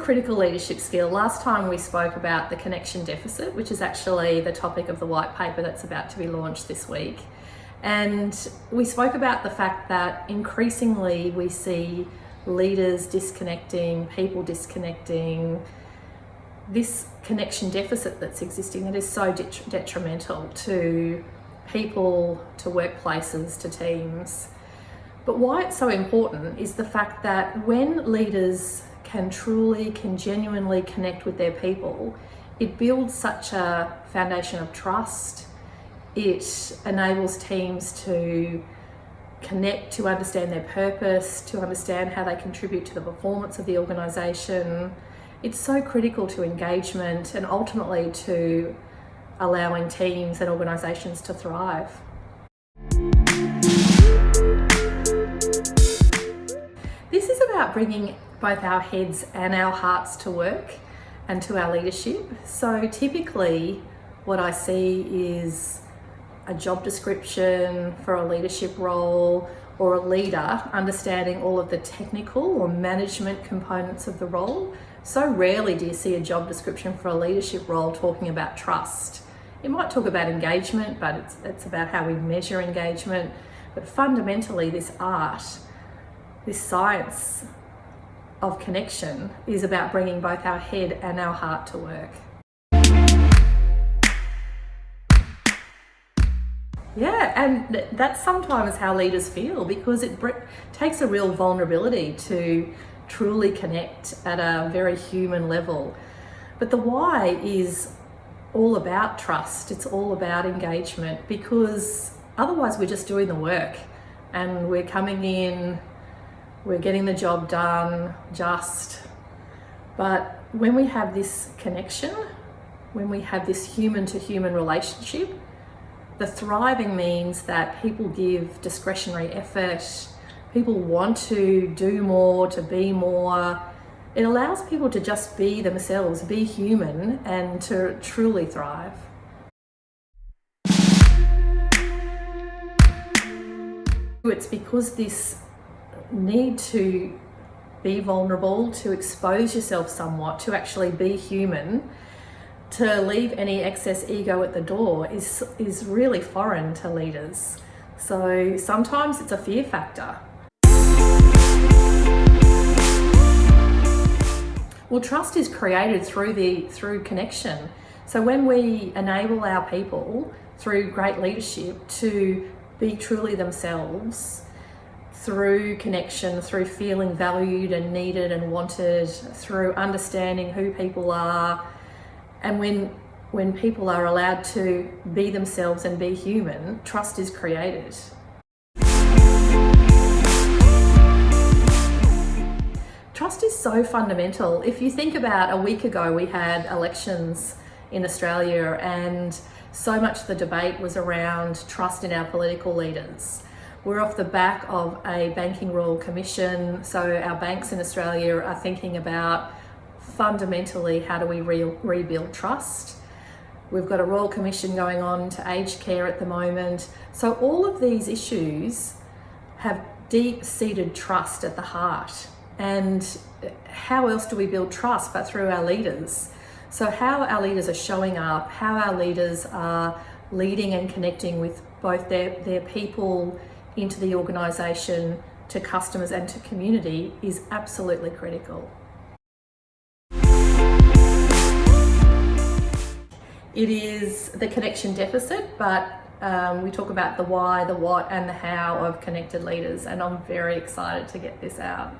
critical leadership skill. Last time we spoke about the connection deficit, which is actually the topic of the white paper that's about to be launched this week. And we spoke about the fact that increasingly we see leaders disconnecting, people disconnecting, this connection deficit that's existing that is so detrimental to people, to workplaces, to teams. But why it's so important is the fact that when leaders can genuinely connect with their people, it builds such a foundation of trust. It enables teams to connect, to understand their purpose, to understand how they contribute to the performance of the organisation. It's so critical to engagement and ultimately to allowing teams and organisations to thrive. This is about bringing both our heads and our hearts to work and to our leadership. So typically what I see is a job description for a leadership role or a leader understanding all of the technical or management components of the role. So rarely do you see a job description for a leadership role talking about trust. It might talk about engagement, but it's about how we measure engagement. But fundamentally, this art, this science of connection is about bringing both our head and our heart to work. Yeah, and that's sometimes how leaders feel, because it takes a real vulnerability to truly connect at a very human level. But the why is all about trust. It's all about engagement, because otherwise we're just doing the work and we're coming in, we're getting the job done but when we have this connection, when we have this human to human relationship, the thriving means that people give discretionary effort, people want to do more, to be more. It allows people to just be themselves, be human, and to truly thrive. It's because this need to be vulnerable, to expose yourself somewhat, to actually be human, to leave any excess ego at the door is really foreign to leaders. So sometimes it's a fear factor. Well, trust is created through connection. So when we enable our people through great leadership to be truly themselves, through connection, through feeling valued and needed and wanted, through understanding who people are, and when people are allowed to be themselves and be human, trust is created. Trust is so fundamental. If you think about a week ago, we had elections in Australia, and so much of the debate was around trust in our political leaders. We're off the back of a banking royal commission, so our banks in Australia are thinking about fundamentally how do we rebuild trust. We've got a royal commission going on to aged care at the moment. So all of these issues have deep-seated trust at the heart. And how else do we build trust but through our leaders? So how our leaders are showing up, how our leaders are leading and connecting with both their people into the organisation, to customers and to community is absolutely critical. It is the connection deficit, but we talk about the why, the what and the how of connected leaders, and I'm very excited to get this out.